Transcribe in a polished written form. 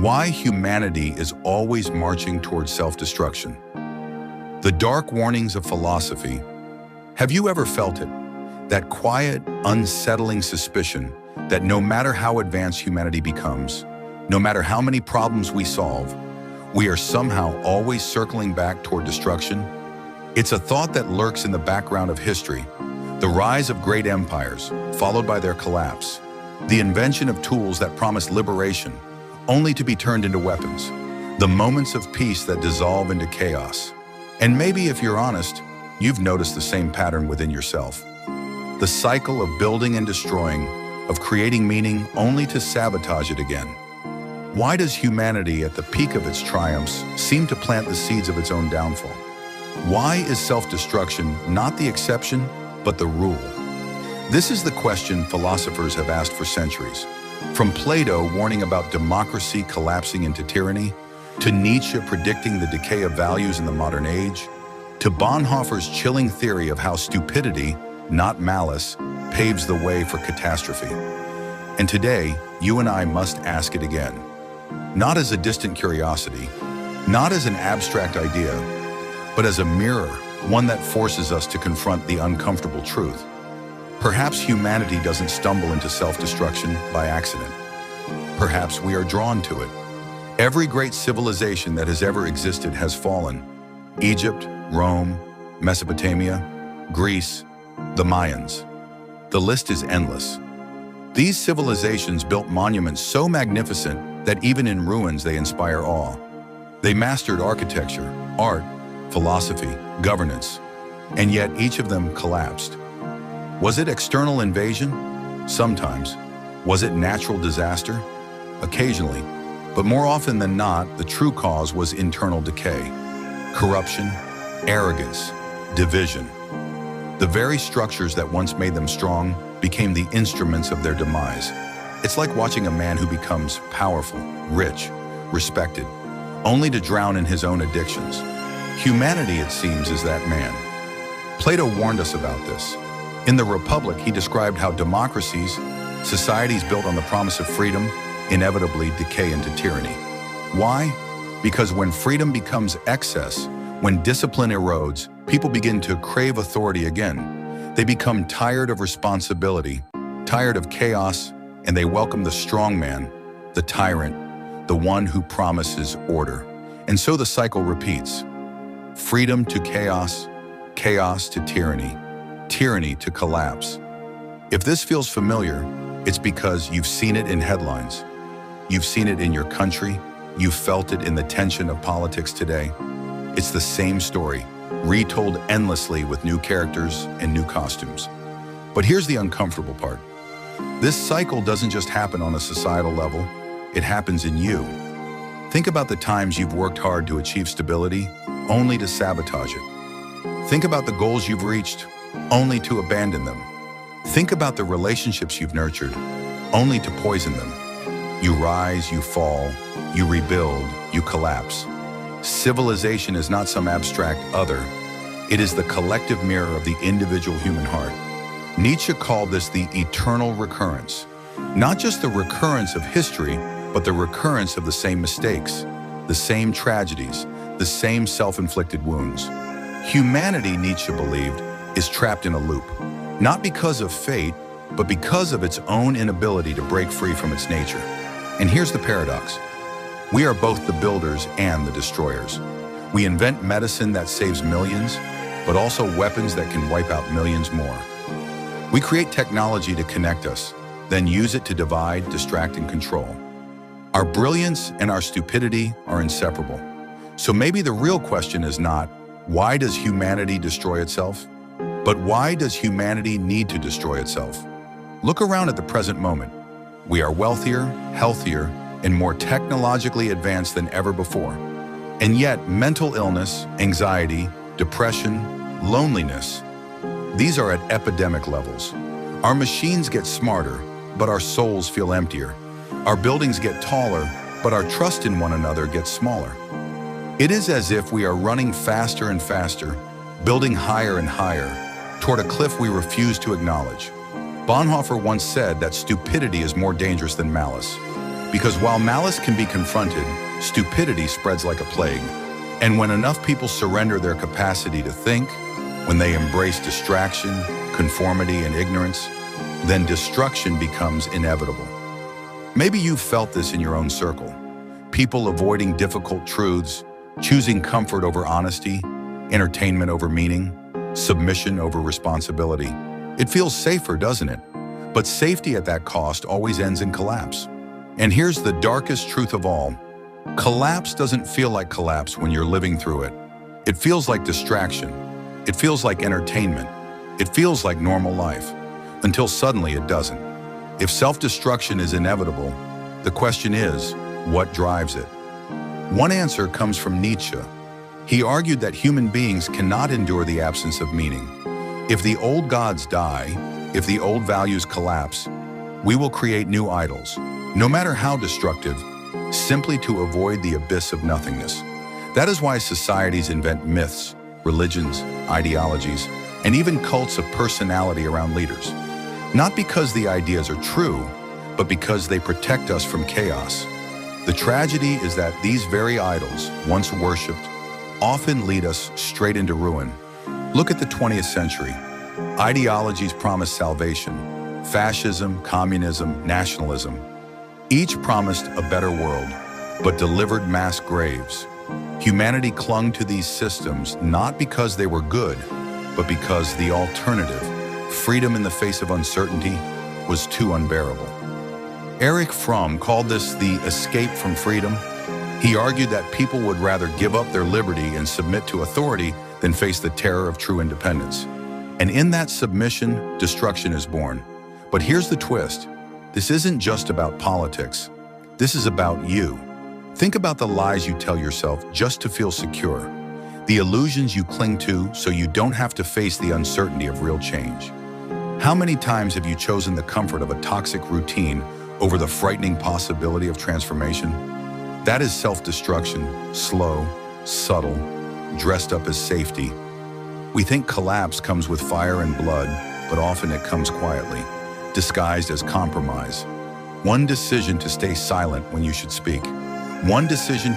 Why humanity is always marching towards self-destruction. The dark warnings of philosophy. Have you ever felt it? That quiet, unsettling suspicion that no matter how advanced humanity becomes, no matter how many problems we solve, we are somehow always circling back toward destruction? It's a thought that lurks in the background of history. The rise of great empires, followed by their collapse. The invention of tools that promise liberation, only to be turned into weapons. The moments of peace that dissolve into chaos. And maybe, if you're honest, you've noticed the same pattern within yourself. The cycle of building and destroying, of creating meaning only to sabotage it again. Why does humanity, at the peak of its triumphs, seem to plant the seeds of its own downfall? Why is self-destruction not the exception, but the rule? This is the question philosophers have asked for centuries. From Plato warning about democracy collapsing into tyranny, to Nietzsche predicting the decay of values in the modern age, to Bonhoeffer's chilling theory of how stupidity, not malice, paves the way for catastrophe. And today, you and I must ask it again. Not as a distant curiosity, not as an abstract idea, but as a mirror, one that forces us to confront the uncomfortable truth. Perhaps humanity doesn't stumble into self-destruction by accident. Perhaps we are drawn to it. Every great civilization that has ever existed has fallen. Egypt, Rome, Mesopotamia, Greece, the Mayans. The list is endless. These civilizations built monuments so magnificent that even in ruins they inspire awe. They mastered architecture, art, philosophy, governance, and yet each of them collapsed. Was it external invasion? Sometimes. Was it natural disaster? Occasionally. But more often than not, the true cause was internal decay. Corruption, arrogance, division. The very structures that once made them strong became the instruments of their demise. It's like watching a man who becomes powerful, rich, respected, only to drown in his own addictions. Humanity, it seems, is that man. Plato warned us about this. In the Republic, he described how democracies, societies built on the promise of freedom, inevitably decay into tyranny. Why? Because when freedom becomes excess, when discipline erodes, people begin to crave authority again. They become tired of responsibility, tired of chaos, and they welcome the strong man, the tyrant, the one who promises order. And so the cycle repeats. Freedom to chaos, chaos to tyranny, tyranny to collapse. If this feels familiar, it's because you've seen it in headlines. You've seen it in your country. You've felt it in the tension of politics today. It's the same story, retold endlessly with new characters and new costumes. But here's the uncomfortable part. This cycle doesn't just happen on a societal level, it happens in you. Think about the times you've worked hard to achieve stability, only to sabotage it. Think about the goals you've reached, only to abandon them. Think about the relationships you've nurtured, only to poison them. You rise, you fall, you rebuild, you collapse. Civilization is not some abstract other. It is the collective mirror of the individual human heart. Nietzsche called this the eternal recurrence. Not just the recurrence of history, but the recurrence of the same mistakes, the same tragedies, the same self-inflicted wounds. Humanity, Nietzsche believed, is trapped in a loop, not because of fate, but because of its own inability to break free from its nature. And here's the paradox. We are both the builders and the destroyers. We invent medicine that saves millions, but also weapons that can wipe out millions more. We create technology to connect us, then use it to divide, distract, and control. Our brilliance and our stupidity are inseparable. So maybe the real question is not, why does humanity destroy itself? But why does humanity need to destroy itself? Look around at the present moment. We are wealthier, healthier, and more technologically advanced than ever before. And yet, mental illness, anxiety, depression, loneliness, these are at epidemic levels. Our machines get smarter, but our souls feel emptier. Our buildings get taller, but our trust in one another gets smaller. It is as if we are running faster and faster, building higher and higher, toward a cliff we refuse to acknowledge. Bonhoeffer once said that stupidity is more dangerous than malice. Because while malice can be confronted, stupidity spreads like a plague. And when enough people surrender their capacity to think, when they embrace distraction, conformity, and ignorance, then destruction becomes inevitable. Maybe you've felt this in your own circle. People avoiding difficult truths, choosing comfort over honesty, entertainment over meaning, submission over responsibility. It feels safer, doesn't it? But safety at that cost always ends in collapse. And here's the darkest truth of all. Collapse doesn't feel like collapse when you're living through it. It feels like distraction. It feels like entertainment. It feels like normal life. Until suddenly it doesn't. If self-destruction is inevitable, the question is, what drives it? One answer comes from Nietzsche. He argued that human beings cannot endure the absence of meaning. If the old gods die, if the old values collapse, we will create new idols, no matter how destructive, simply to avoid the abyss of nothingness. That is why societies invent myths, religions, ideologies, and even cults of personality around leaders. Not because the ideas are true, but because they protect us from chaos. The tragedy is that these very idols, once worshipped, often lead us straight into ruin. Look at the 20th century. Ideologies promised salvation: fascism, communism, nationalism. Each promised a better world, but delivered mass graves. Humanity clung to these systems not because they were good, but because the alternative, freedom in the face of uncertainty, was too unbearable. Erich Fromm called this the escape from freedom. He argued that people would rather give up their liberty and submit to authority than face the terror of true independence. And in that submission, destruction is born. But here's the twist. This isn't just about politics. This is about you. Think about the lies you tell yourself just to feel secure, the illusions you cling to so you don't have to face the uncertainty of real change. How many times have you chosen the comfort of a toxic routine over the frightening possibility of transformation? That is self-destruction, slow, subtle, dressed up as safety. We think collapse comes with fire and blood, but often it comes quietly, disguised as compromise. One decision to stay silent when you should speak. One decision to